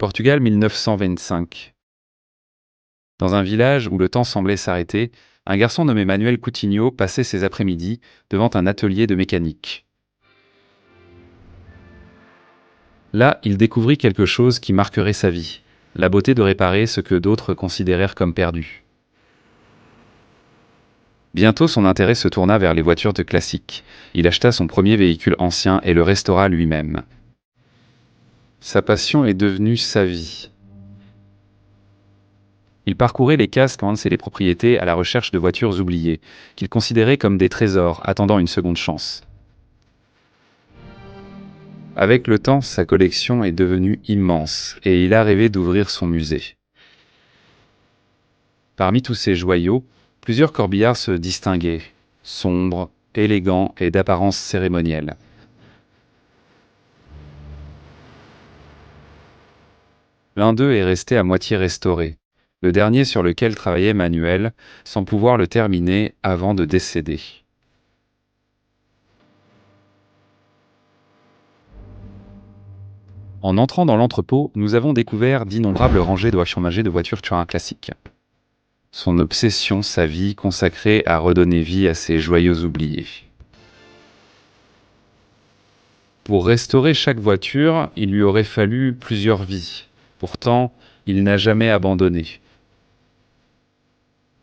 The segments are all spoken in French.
Portugal 1925. Dans un village où le temps semblait s'arrêter, un garçon nommé Manuel Coutinho passait ses après-midi devant un atelier de mécanique. Là, il découvrit quelque chose qui marquerait sa vie, la beauté de réparer ce que d'autres considérèrent comme perdu. Bientôt, son intérêt se tourna vers les voitures de classique. Il acheta son premier véhicule ancien et le restaura lui-même. Sa passion est devenue sa vie. Il parcourait les casques et les propriétés à la recherche de voitures oubliées, qu'il considérait comme des trésors attendant une seconde chance. Avec le temps, sa collection est devenue immense et il a rêvé d'ouvrir son musée. Parmi tous ces joyaux, plusieurs corbillards se distinguaient, sombres, élégants et d'apparence cérémonielle. L'un d'eux est resté à moitié restauré, le dernier sur lequel travaillait Manuel, sans pouvoir le terminer avant de décéder. En entrant dans l'entrepôt, nous avons découvert d'innombrables rangées de voitures Touring classiques. Son obsession, sa vie consacrée à redonner vie à ces joyaux oubliés. Pour restaurer chaque voiture, il lui aurait fallu plusieurs vies. Pourtant, il n'a jamais abandonné.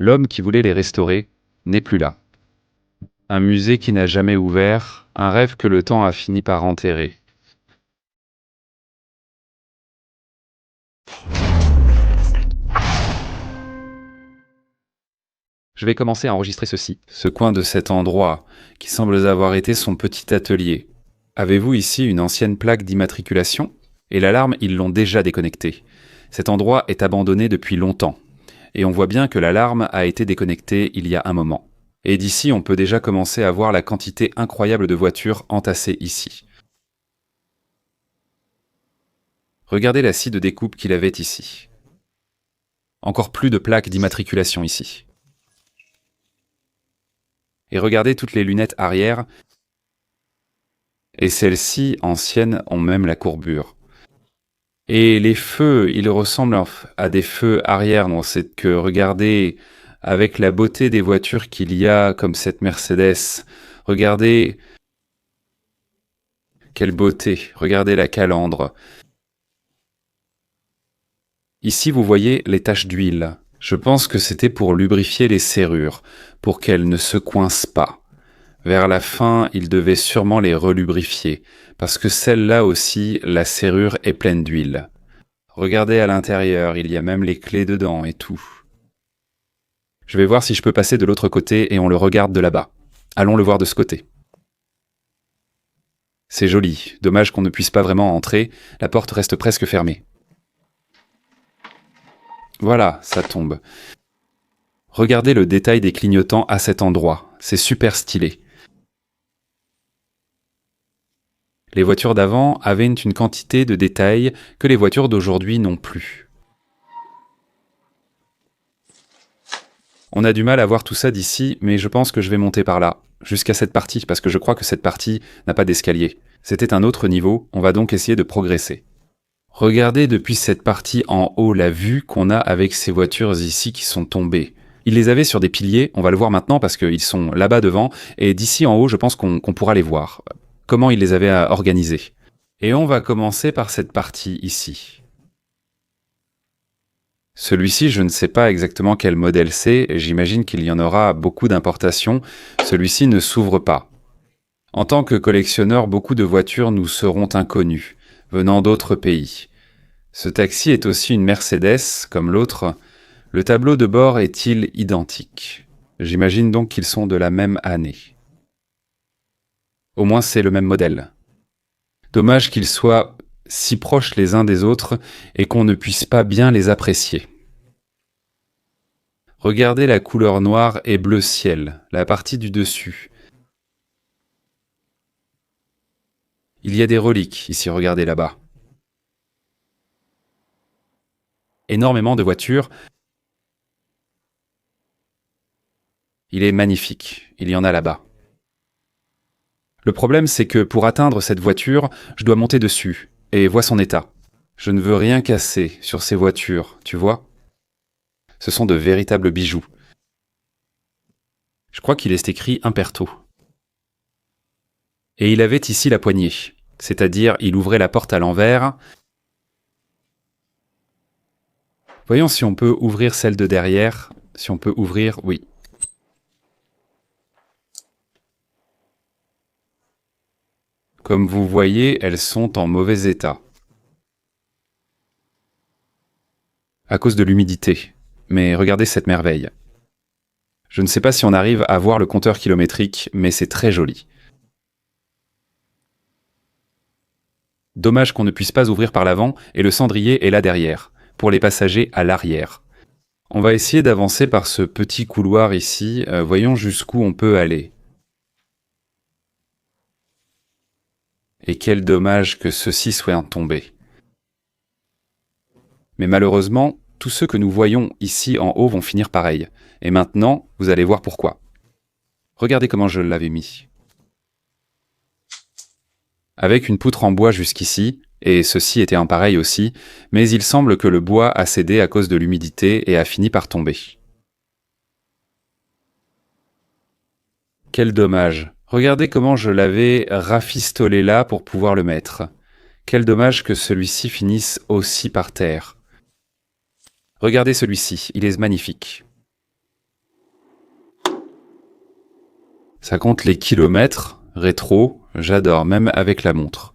L'homme qui voulait les restaurer n'est plus là. Un musée qui n'a jamais ouvert, un rêve que le temps a fini par enterrer. Je vais commencer à enregistrer ceci, ce coin de cet endroit, qui semble avoir été son petit atelier. Avez-vous ici une ancienne plaque d'immatriculation? Et l'alarme, ils l'ont déjà déconnectée. Cet endroit est abandonné depuis longtemps. Et on voit bien que l'alarme a été déconnectée il y a un moment. Et d'ici, on peut déjà commencer à voir la quantité incroyable de voitures entassées ici. Regardez la scie de découpe qu'il avait ici. Encore plus de plaques d'immatriculation ici. Et regardez toutes les lunettes arrière. Et celles-ci, anciennes, ont même la courbure. Et les feux, ils ressemblent à des feux arrière, non? C'est que, regardez, avec la beauté des voitures qu'il y a, comme cette Mercedes, regardez, quelle beauté, regardez la calandre. Ici, vous voyez les taches d'huile. Je pense que c'était pour lubrifier les serrures, pour qu'elles ne se coincent pas. Vers la fin, il devait sûrement les relubrifier, parce que celle-là aussi, la serrure est pleine d'huile. Regardez à l'intérieur, il y a même les clés dedans et tout. Je vais voir si je peux passer de l'autre côté et on le regarde de là-bas. Allons le voir de ce côté. C'est joli, dommage qu'on ne puisse pas vraiment entrer, la porte reste presque fermée. Voilà, ça tombe. Regardez le détail des clignotants à cet endroit, c'est super stylé. Les voitures d'avant avaient une quantité de détails que les voitures d'aujourd'hui n'ont plus. On a du mal à voir tout ça d'ici, mais je pense que je vais monter par là, jusqu'à cette partie, parce que je crois que cette partie n'a pas d'escalier. C'était un autre niveau, on va donc essayer de progresser. Regardez depuis cette partie en haut la vue qu'on a avec ces voitures ici qui sont tombées. Ils les avaient sur des piliers, on va le voir maintenant parce qu'ils sont là-bas devant, et d'ici en haut je pense qu'on pourra les voir. Comment ils les avaient organisés. Et on va commencer par cette partie ici. Celui-ci, je ne sais pas exactement quel modèle c'est, j'imagine qu'il y en aura beaucoup d'importations. Celui-ci ne s'ouvre pas. En tant que collectionneur, beaucoup de voitures nous seront inconnues, venant d'autres pays. Ce taxi est aussi une Mercedes, comme l'autre. Le tableau de bord est-il identique? J'imagine donc qu'ils sont de la même année. Au moins c'est le même modèle. Dommage qu'ils soient si proches les uns des autres et qu'on ne puisse pas bien les apprécier. Regardez la couleur noire et bleu ciel, la partie du dessus. Il y a des reliques ici, regardez là-bas. Énormément de voitures. Il est magnifique, il y en a là-bas. Le problème, c'est que pour atteindre cette voiture, je dois monter dessus, et vois son état. Je ne veux rien casser sur ces voitures, tu vois? Ce sont de véritables bijoux. Je crois qu'il est écrit Imperto. Et il avait ici la poignée, c'est-à-dire il ouvrait la porte à l'envers. Voyons si on peut ouvrir celle de derrière. Si on peut ouvrir, oui. Comme vous voyez, elles sont en mauvais état. À cause de l'humidité. Mais regardez cette merveille. Je ne sais pas si on arrive à voir le compteur kilométrique, mais c'est très joli. Dommage qu'on ne puisse pas ouvrir par l'avant et le cendrier est là derrière, pour les passagers à l'arrière. On va essayer d'avancer par ce petit couloir ici, voyons jusqu'où on peut aller. Et quel dommage que ceux-ci soient tombés. Mais malheureusement, tous ceux que nous voyons ici en haut vont finir pareil. Et maintenant, vous allez voir pourquoi. Regardez comment je l'avais mis. Avec une poutre en bois jusqu'ici, et ceci était un pareil aussi, mais il semble que le bois a cédé à cause de l'humidité et a fini par tomber. Quel dommage. Regardez comment je l'avais rafistolé là pour pouvoir le mettre. Quel dommage que celui-ci finisse aussi par terre. Regardez celui-ci, il est magnifique. Ça compte les kilomètres, rétro, j'adore, même avec la montre.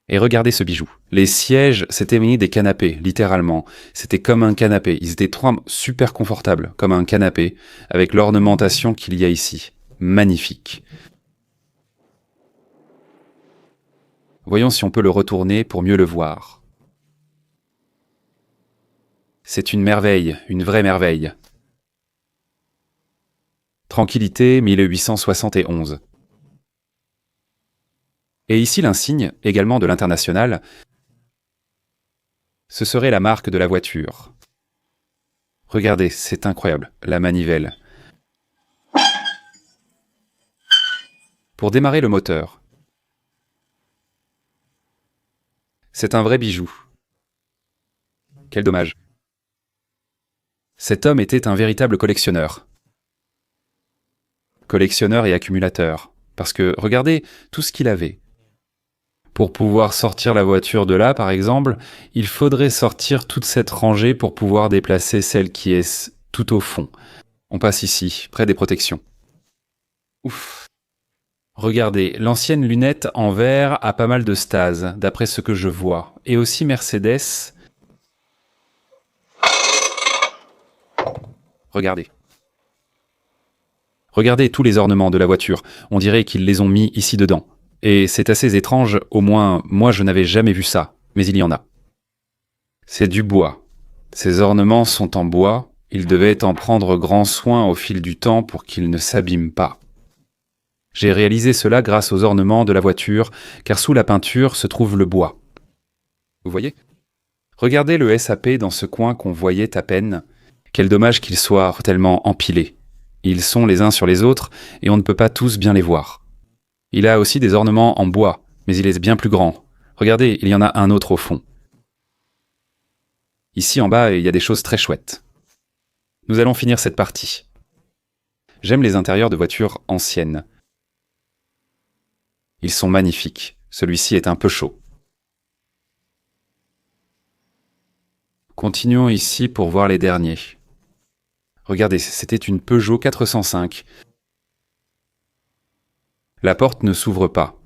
Et regardez ce bijou. Les sièges, c'était mis des canapés, littéralement. C'était comme un canapé. Ils étaient super confortables, comme un canapé, avec l'ornementation qu'il y a ici. Magnifique. Voyons si on peut le retourner pour mieux le voir. C'est une merveille, une vraie merveille. Tranquillité 1871. Et ici l'insigne, également de l'International, ce serait la marque de la voiture. Regardez, c'est incroyable, la manivelle. Pour démarrer le moteur. C'est un vrai bijou. Quel dommage. Cet homme était un véritable collectionneur. Collectionneur et accumulateur. Parce que, regardez tout ce qu'il avait. Pour pouvoir sortir la voiture de là, par exemple, il faudrait sortir toute cette rangée pour pouvoir déplacer celle qui est tout au fond. On passe ici, près des protections. Ouf. Regardez, l'ancienne lunette en verre a pas mal de stase, d'après ce que je vois. Et aussi Mercedes. Regardez. Regardez tous les ornements de la voiture. On dirait qu'ils les ont mis ici dedans. Et c'est assez étrange, au moins moi je n'avais jamais vu ça, mais il y en a. C'est du bois. Ces ornements sont en bois, il devait en prendre grand soin au fil du temps pour qu'ils ne s'abîment pas. J'ai réalisé cela grâce aux ornements de la voiture, car sous la peinture se trouve le bois. Vous voyez? Regardez le SAP dans ce coin qu'on voyait à peine. Quel dommage qu'ils soient tellement empilés. Ils sont les uns sur les autres, et on ne peut pas tous bien les voir. Il a aussi des ornements en bois, mais il est bien plus grand. Regardez, il y en a un autre au fond. Ici en bas, il y a des choses très chouettes. Nous allons finir cette partie. J'aime les intérieurs de voitures anciennes. Ils sont magnifiques. Celui-ci est un peu chaud. Continuons ici pour voir les derniers. Regardez, c'était une Peugeot 405. La porte ne s'ouvre pas.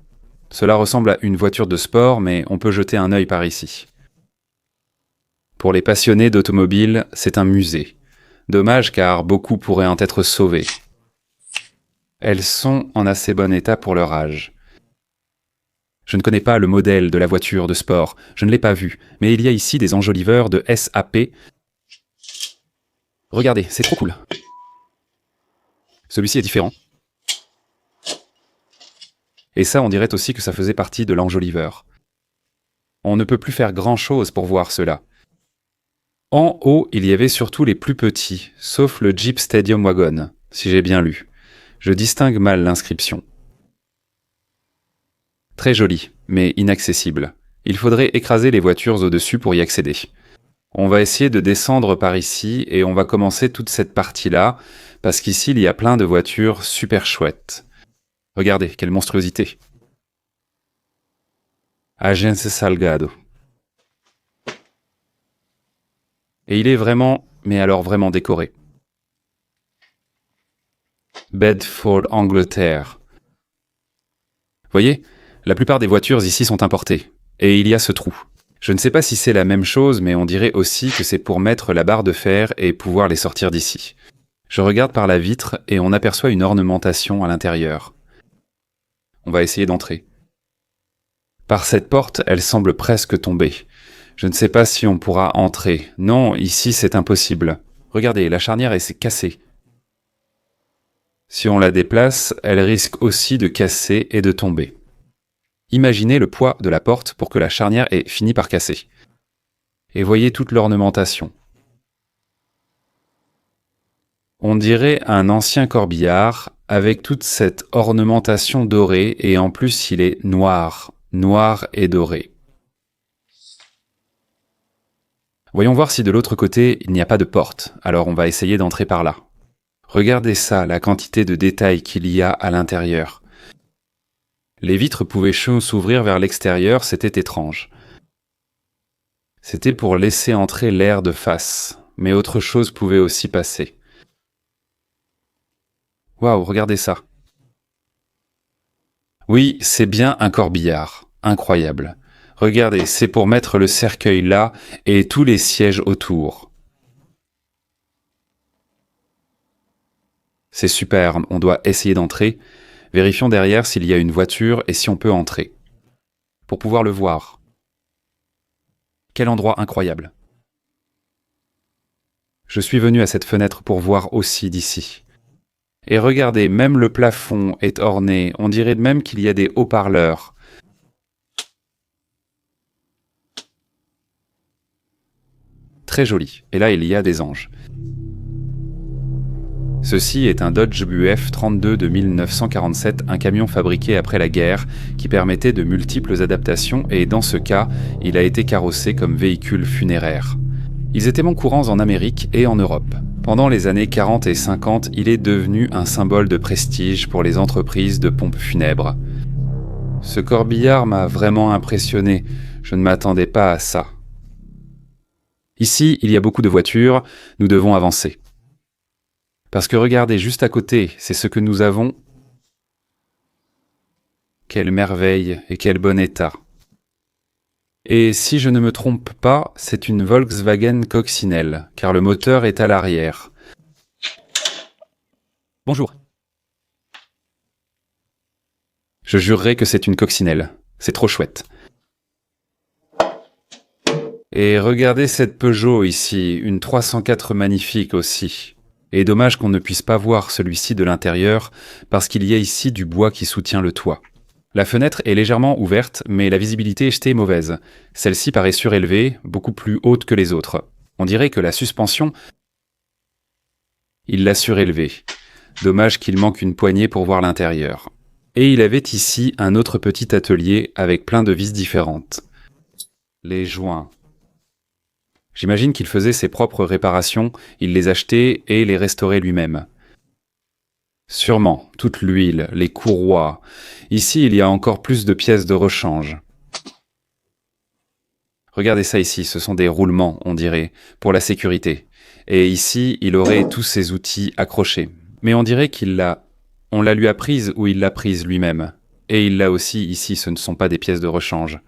Cela ressemble à une voiture de sport, mais on peut jeter un œil par ici. Pour les passionnés d'automobile, c'est un musée. Dommage car beaucoup pourraient en être sauvés. Elles sont en assez bon état pour leur âge. Je ne connais pas le modèle de la voiture de sport, je ne l'ai pas vu, mais il y a ici des enjoliveurs de SAP. Regardez, c'est trop cool. Celui-ci est différent. Et ça, on dirait aussi que ça faisait partie de l'enjoliveur. On ne peut plus faire grand-chose pour voir cela. En haut, il y avait surtout les plus petits, sauf le Jeep Stadium Wagon, si j'ai bien lu. Je distingue mal l'inscription. Très joli, mais inaccessible. Il faudrait écraser les voitures au-dessus pour y accéder. On va essayer de descendre par ici et on va commencer toute cette partie-là, parce qu'ici il y a plein de voitures super chouettes. Regardez, quelle monstruosité. Agence Salgado. Et il est vraiment, mais alors vraiment décoré. Bedford, Angleterre. Voyez, la plupart des voitures ici sont importées. Et il y a ce trou. Je ne sais pas si c'est la même chose, mais on dirait aussi que c'est pour mettre la barre de fer et pouvoir les sortir d'ici. Je regarde par la vitre et on aperçoit une ornementation à l'intérieur. On va essayer d'entrer. Par cette porte, elle semble presque tomber. Je ne sais pas si on pourra entrer. Non, ici c'est impossible. Regardez, la charnière est cassée. Si on la déplace, elle risque aussi de casser et de tomber. Imaginez le poids de la porte pour que la charnière ait fini par casser. Et voyez toute l'ornementation. On dirait un ancien corbillard avec toute cette ornementation dorée et en plus il est noir, noir et doré. Voyons voir si de l'autre côté il n'y a pas de porte, alors on va essayer d'entrer par là. Regardez ça, la quantité de détails qu'il y a à l'intérieur. Les vitres pouvaient s'ouvrir vers l'extérieur, c'était étrange. C'était pour laisser entrer l'air de face, mais autre chose pouvait aussi passer. Waouh, regardez ça. Oui, c'est bien un corbillard. Incroyable. Regardez, c'est pour mettre le cercueil là et tous les sièges autour. C'est super, on doit essayer d'entrer. Vérifions derrière s'il y a une voiture et si on peut entrer. Pour pouvoir le voir. Quel endroit incroyable. Je suis venu à cette fenêtre pour voir aussi d'ici. Et regardez, même le plafond est orné, on dirait même qu'il y a des haut-parleurs. Très joli. Et là, il y a des anges. Ceci est un Dodge Buff 32 de 1947, un camion fabriqué après la guerre qui permettait de multiples adaptations et dans ce cas, il a été carrossé comme véhicule funéraire. Ils étaient courants en Amérique et en Europe. Pendant les années 40 et 50, il est devenu un symbole de prestige pour les entreprises de pompes funèbres. Ce corbillard m'a vraiment impressionné, je ne m'attendais pas à ça. Ici, il y a beaucoup de voitures, nous devons avancer. Parce que regardez, juste à côté, c'est ce que nous avons. Quelle merveille et quel bon état. Et si je ne me trompe pas, c'est une Volkswagen Coccinelle, car le moteur est à l'arrière. Bonjour. Je jurerais que c'est une coccinelle. C'est trop chouette. Et regardez cette Peugeot ici, une 304 magnifique aussi. Et dommage qu'on ne puisse pas voir celui-ci de l'intérieur, parce qu'il y a ici du bois qui soutient le toit. La fenêtre est légèrement ouverte, mais la visibilité est mauvaise. Celle-ci paraît surélevée, beaucoup plus haute que les autres. On dirait que la suspension, il l'a surélevée. Dommage qu'il manque une poignée pour voir l'intérieur. Et il avait ici un autre petit atelier avec plein de vis différentes. Les joints. J'imagine qu'il faisait ses propres réparations, il les achetait et les restaurait lui-même. Sûrement, toute l'huile, les courroies. Ici, il y a encore plus de pièces de rechange. Regardez ça ici, ce sont des roulements, on dirait, pour la sécurité. Et ici, il aurait tous ses outils accrochés. Mais on dirait on la lui a prise ou il l'a prise lui-même. Et il l'a aussi ici, ce ne sont pas des pièces de rechange.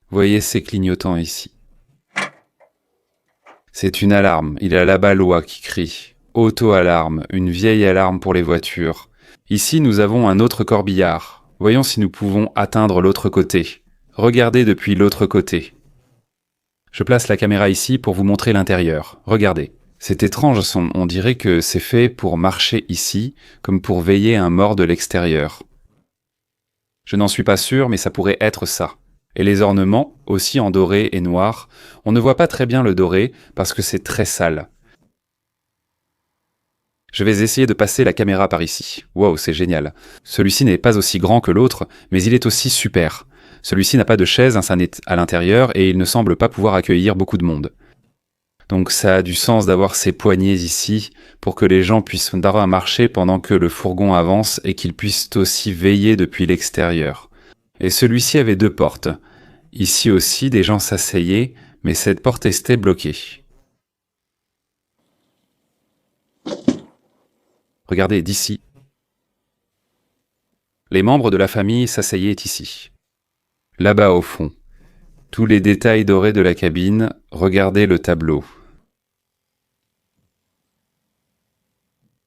Voyez ces clignotants ici. C'est une alarme, il a la Balois qui crie. Auto-alarme, une vieille alarme pour les voitures. Ici, nous avons un autre corbillard. Voyons si nous pouvons atteindre l'autre côté. Regardez depuis l'autre côté. Je place la caméra ici pour vous montrer l'intérieur. Regardez. C'est étrange, on dirait que c'est fait pour marcher ici, comme pour veiller un mort de l'extérieur. Je n'en suis pas sûr, mais ça pourrait être ça. Et les ornements, aussi en doré et noir, on ne voit pas très bien le doré parce que c'est très sale. Je vais essayer de passer la caméra par ici. Wow, c'est génial. Celui-ci n'est pas aussi grand que l'autre, mais il est aussi super. Celui-ci n'a pas de chaise à l'intérieur et il ne semble pas pouvoir accueillir beaucoup de monde. Donc ça a du sens d'avoir ces poignées ici pour que les gens puissent marcher pendant que le fourgon avance et qu'ils puissent aussi veiller depuis l'extérieur. Et celui-ci avait 2 portes. Ici aussi, des gens s'asseyaient, mais cette porte restait bloquée. Regardez d'ici. Les membres de la famille s'asseyaient ici. Là-bas au fond. Tous les détails dorés de la cabine, regardez le tableau.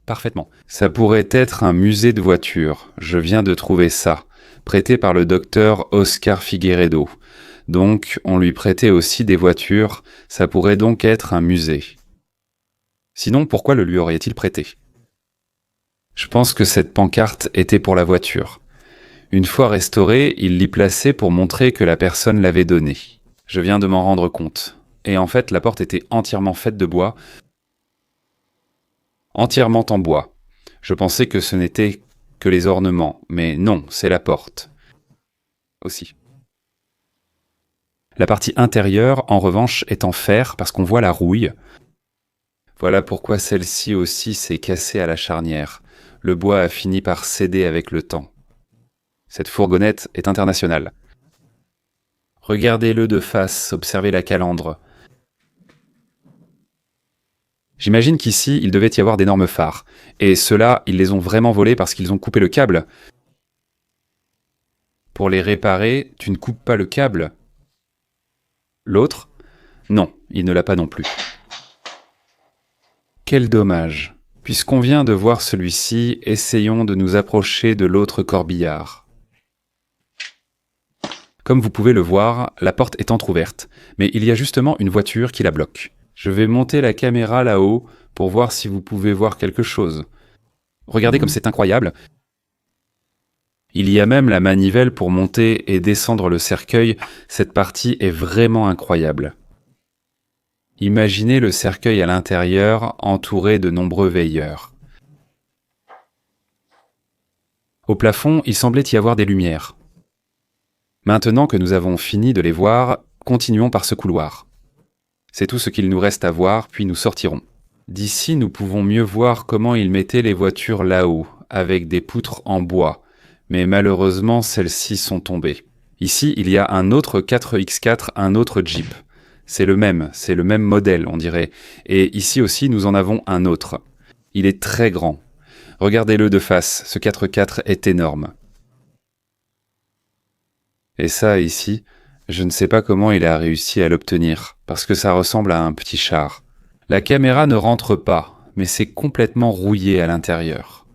Parfaitement. Ça pourrait être un musée de voitures. Je viens de trouver ça, prêté par le docteur Oscar Figueiredo. Donc, on lui prêtait aussi des voitures, ça pourrait donc être un musée. Sinon, pourquoi le lui aurait-il prêté? Je pense que cette pancarte était pour la voiture. Une fois restaurée, il l'y plaçait pour montrer que la personne l'avait donnée. Je viens de m'en rendre compte. Et en fait, la porte était entièrement faite de bois, entièrement en bois. Je pensais que ce n'était que les ornements, mais non, c'est la porte. Aussi. La partie intérieure, en revanche, est en fer parce qu'on voit la rouille. Voilà pourquoi celle-ci aussi s'est cassée à la charnière. Le bois a fini par céder avec le temps. Cette fourgonnette est internationale. Regardez-le de face, observez la calandre. J'imagine qu'ici, il devait y avoir d'énormes phares. Et ceux-là, ils les ont vraiment volés parce qu'ils ont coupé le câble. Pour les réparer, tu ne coupes pas le câble. L'autre? Non, il ne l'a pas non plus. Quel dommage. Puisqu'on vient de voir celui-ci, essayons de nous approcher de l'autre corbillard. Comme vous pouvez le voir, la porte est entr'ouverte, mais il y a justement une voiture qui la bloque. Je vais monter la caméra là-haut pour voir si vous pouvez voir quelque chose. Regardez comme c'est incroyable. Il y a même la manivelle pour monter et descendre le cercueil. Cette partie est vraiment incroyable. Imaginez le cercueil à l'intérieur, entouré de nombreux veilleurs. Au plafond, il semblait y avoir des lumières. Maintenant que nous avons fini de les voir, continuons par ce couloir. C'est tout ce qu'il nous reste à voir, puis nous sortirons. D'ici, nous pouvons mieux voir comment ils mettaient les voitures là-haut, avec des poutres en bois. Mais malheureusement, celles-ci sont tombées. Ici, il y a un autre 4x4, un autre Jeep. C'est le même modèle, on dirait. Et ici aussi, nous en avons un autre. Il est très grand. Regardez-le de face, ce 4x4 est énorme. Et ça, ici, je ne sais pas comment il a réussi à l'obtenir, parce que ça ressemble à un petit char. La caméra ne rentre pas, mais c'est complètement rouillé à l'intérieur.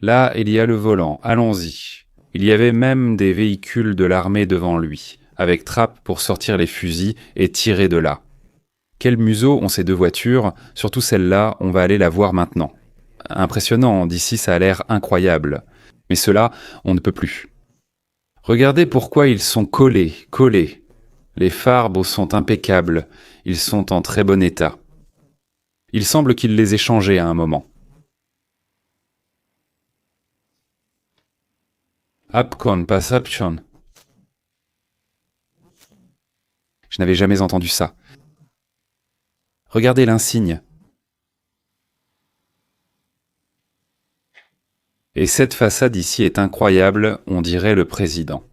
Là, il y a le volant, allons-y. Il y avait même des véhicules de l'armée devant lui, avec trappe pour sortir les fusils et tirer de là. Quel museau ont ces 2 voitures, surtout celle-là, on va aller la voir maintenant. Impressionnant, d'ici ça a l'air incroyable. Mais ceux-là, on ne peut plus. Regardez pourquoi ils sont collés. Les phares sont impeccables, ils sont en très bon état. Il semble qu'il les ait changés à un moment. Apcon, pas Apchon. Je n'avais jamais entendu ça. Regardez l'insigne. Et cette façade ici est incroyable, on dirait le président.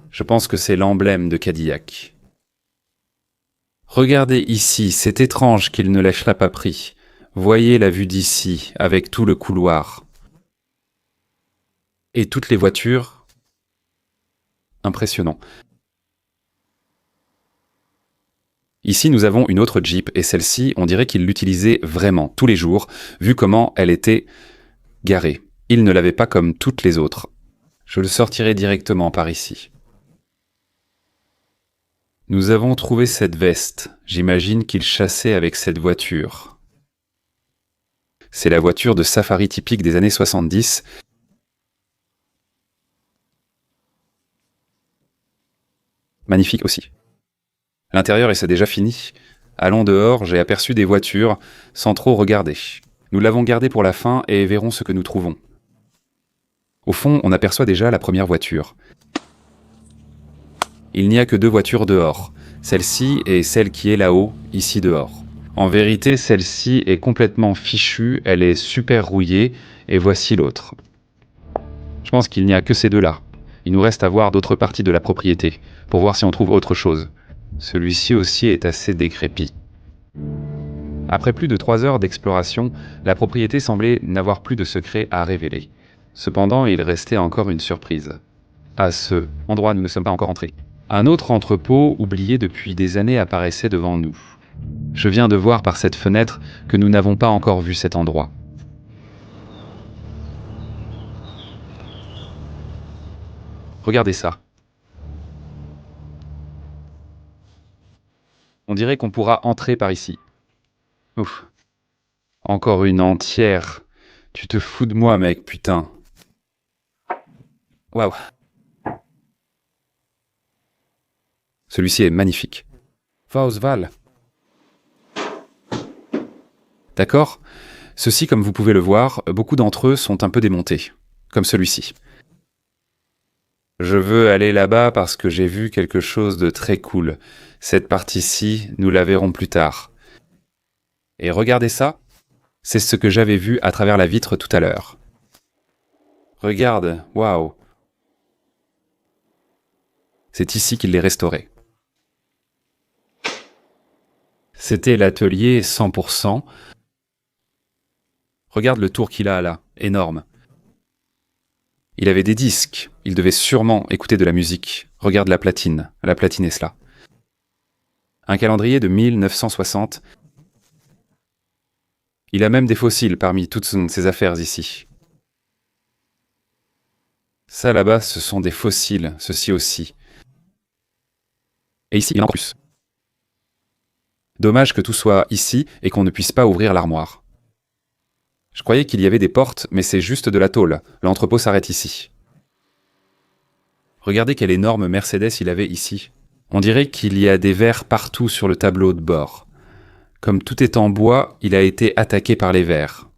Je pense que c'est l'emblème de Cadillac. Regardez ici, c'est étrange qu'il ne lâche pas pris. Voyez la vue d'ici, avec tout le couloir. Et toutes les voitures. Impressionnant. Ici, nous avons une autre Jeep, et celle-ci, on dirait qu'il l'utilisait vraiment, tous les jours, vu comment elle était garée. Il ne l'avait pas comme toutes les autres. Je le sortirai directement par ici. Nous avons trouvé cette veste. J'imagine qu'il chassait avec cette voiture. C'est la voiture de safari typique des années 70. Magnifique aussi. L'intérieur, et c'est déjà fini. Allons dehors, j'ai aperçu des voitures, sans trop regarder. Nous l'avons gardé pour la fin et verrons ce que nous trouvons. Au fond, on aperçoit déjà la première voiture. Il n'y a que 2 voitures dehors, celle-ci et celle qui est là-haut, ici dehors. En vérité, celle-ci est complètement fichue, elle est super rouillée, et voici l'autre. Je pense qu'il n'y a que ces 2-là. Il nous reste à voir d'autres parties de la propriété, pour voir si on trouve autre chose. Celui-ci aussi est assez décrépit. Après plus de 3 heures d'exploration, la propriété semblait n'avoir plus de secret à révéler. Cependant, il restait encore une surprise. À ce endroit, nous ne sommes pas encore entrés. Un autre entrepôt, oublié depuis des années, apparaissait devant nous. Je viens de voir par cette fenêtre que nous n'avons pas encore vu cet endroit. Regardez ça. On dirait qu'on pourra entrer par ici. Ouf. Encore une entière. Tu te fous de moi, mec, putain. Waouh. Celui-ci est magnifique. Faustval. D'accord? Ceux-ci, comme vous pouvez le voir, beaucoup d'entre eux sont un peu démontés. Comme celui-ci. Je veux aller là-bas parce que j'ai vu quelque chose de très cool. Cette partie-ci, nous la verrons plus tard. Et regardez ça. C'est ce que j'avais vu à travers la vitre tout à l'heure. Regarde, waouh. C'est ici qu'il les restaurait. C'était l'atelier 100%. Regarde le tour qu'il a là, énorme. Il avait des disques, il devait sûrement écouter de la musique. Regarde la platine est cela. Un calendrier de 1960. Il a même des fossiles parmi toutes ses affaires ici. Ça là-bas, ce sont des fossiles, ceci aussi. Et ici, il y en a encore plus. Dommage que tout soit ici et qu'on ne puisse pas ouvrir l'armoire. Je croyais qu'il y avait des portes, mais c'est juste de la tôle. L'entrepôt s'arrête ici. Regardez quelle énorme Mercedes il avait ici. On dirait qu'il y a des vers partout sur le tableau de bord. Comme tout est en bois, il a été attaqué par les vers.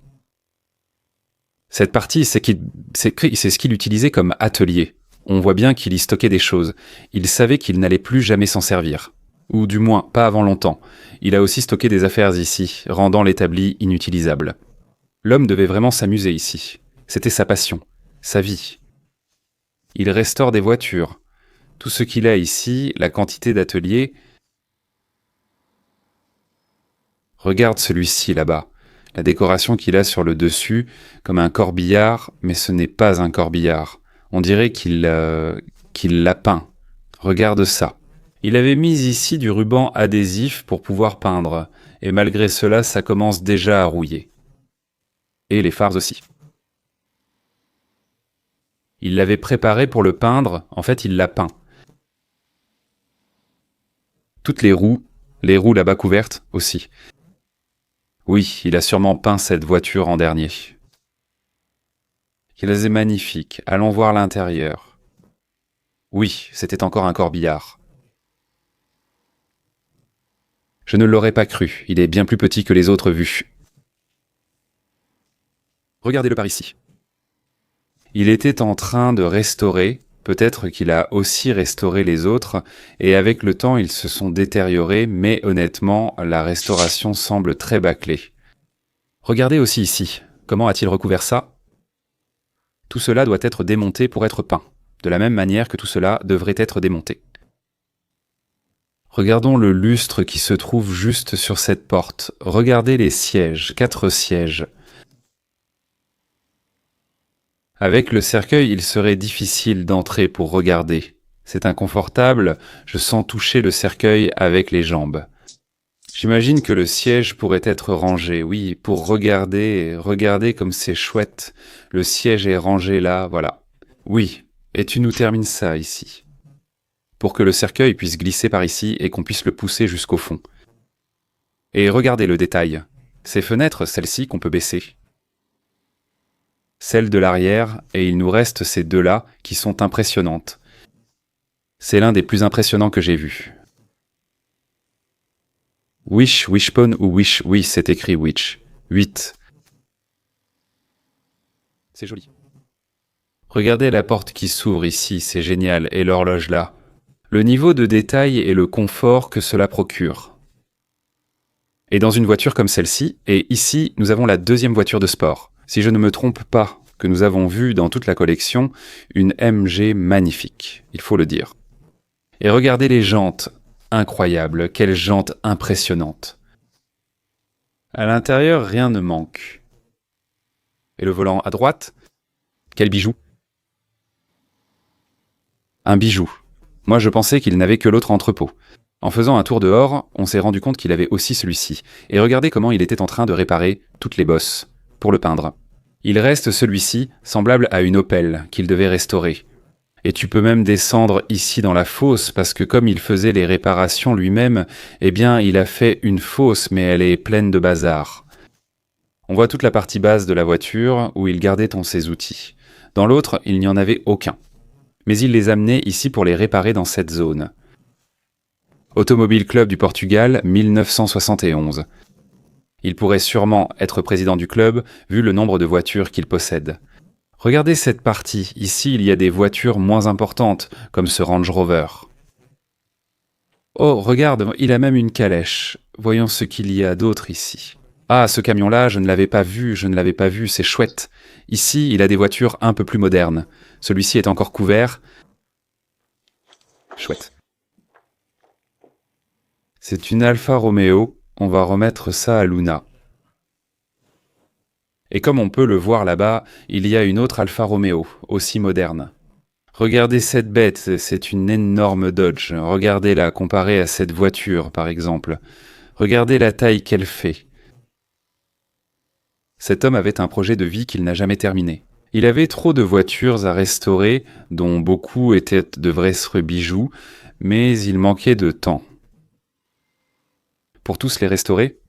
Cette partie, c'est ce qu'il utilisait comme atelier. On voit bien qu'il y stockait des choses. Il savait qu'il n'allait plus jamais s'en servir. Ou du moins, pas avant longtemps. Il a aussi stocké des affaires ici, rendant l'établi inutilisable. L'homme devait vraiment s'amuser ici. C'était sa passion, sa vie. Il restaure des voitures. Tout ce qu'il a ici, la quantité d'ateliers. Regarde celui-ci là-bas. La décoration qu'il a sur le dessus, comme un corbillard, mais ce n'est pas un corbillard. On dirait qu'il l'a peint. Regarde ça. Il avait mis ici du ruban adhésif pour pouvoir peindre, et malgré cela, ça commence déjà à rouiller. Et les phares aussi. Il l'avait préparé pour le peindre, en fait il l'a peint. Toutes les roues là-bas couvertes aussi. Oui, il a sûrement peint cette voiture en dernier. Il est magnifique, allons voir l'intérieur. Oui, c'était encore un corbillard. Je ne l'aurais pas cru, il est bien plus petit que les autres vus. Regardez-le par ici. Il était en train de restaurer, peut-être qu'il a aussi restauré les autres, et avec le temps ils se sont détériorés, mais honnêtement, la restauration semble très bâclée. Regardez aussi ici, comment a-t-il recouvert ça? Tout cela doit être démonté pour être peint, de la même manière que tout cela devrait être démonté. Regardons le lustre qui se trouve juste sur cette porte. Regardez les sièges, 4 sièges. Avec le cercueil, il serait difficile d'entrer pour regarder. C'est inconfortable, je sens toucher le cercueil avec les jambes. J'imagine que le siège pourrait être rangé, oui, pour regarder, regardez comme c'est chouette. Le siège est rangé là, voilà. Oui, et tu nous termines ça ici. Pour que le cercueil puisse glisser par ici et qu'on puisse le pousser jusqu'au fond. Et regardez le détail. Ces fenêtres, celles-ci qu'on peut baisser. Celle de l'arrière, et il nous reste ces 2-là qui sont impressionnantes. C'est l'un des plus impressionnants que j'ai vus. Wish, Wishbone ou Wish, oui, c'est écrit Witch. 8. c'est joli. Regardez la porte qui s'ouvre ici, c'est génial, et l'horloge là. Le niveau de détail et le confort que cela procure. Et dans une voiture comme celle-ci, et ici, nous avons la deuxième voiture de sport. Si je ne me trompe pas, que nous avons vu dans toute la collection, une MG magnifique, il faut le dire. Et regardez les jantes, incroyables, quelles jantes impressionnantes. À l'intérieur, rien ne manque. Et le volant à droite, quel bijou. Un bijou. Moi je pensais qu'il n'avait que l'autre entrepôt. En faisant un tour dehors, on s'est rendu compte qu'il avait aussi celui-ci. Et regardez comment il était en train de réparer toutes les bosses, pour le peindre. Il reste celui-ci, semblable à une Opel, qu'il devait restaurer. Et tu peux même descendre ici dans la fosse, parce que comme il faisait les réparations lui-même, eh bien il a fait une fosse, mais elle est pleine de bazar. On voit toute la partie basse de la voiture, où il gardait ses outils. Dans l'autre, il n'y en avait aucun. Mais il les amenait ici pour les réparer dans cette zone. Automobile Club du Portugal, 1971. Il pourrait sûrement être président du club, vu le nombre de voitures qu'il possède. Regardez cette partie, ici il y a des voitures moins importantes, comme ce Range Rover. Oh, regarde, il a même une calèche. Voyons ce qu'il y a d'autre ici. Ah, ce camion-là, je ne l'avais pas vu, c'est chouette. Ici, il a des voitures un peu plus modernes. Celui-ci est encore couvert. Chouette. C'est une Alfa Romeo, on va remettre ça à Luna. Et comme on peut le voir là-bas, il y a une autre Alfa Romeo, aussi moderne. Regardez cette bête, c'est une énorme Dodge. Regardez-la comparée à cette voiture, par exemple. Regardez la taille qu'elle fait. Cet homme avait un projet de vie qu'il n'a jamais terminé. Il avait trop de voitures à restaurer, dont beaucoup étaient de vrais bijoux, mais il manquait de temps. Pour tous les restaurer,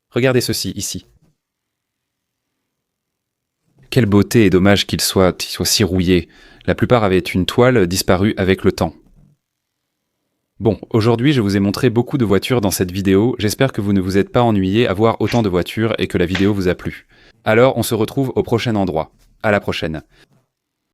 regardez ceci, ici. Quelle beauté et dommage qu'il soit si rouillé. La plupart avaient une toile disparue avec le temps. Bon, aujourd'hui je vous ai montré beaucoup de voitures dans cette vidéo, j'espère que vous ne vous êtes pas ennuyé à voir autant de voitures et que la vidéo vous a plu. Alors on se retrouve au prochain endroit. À la prochaine.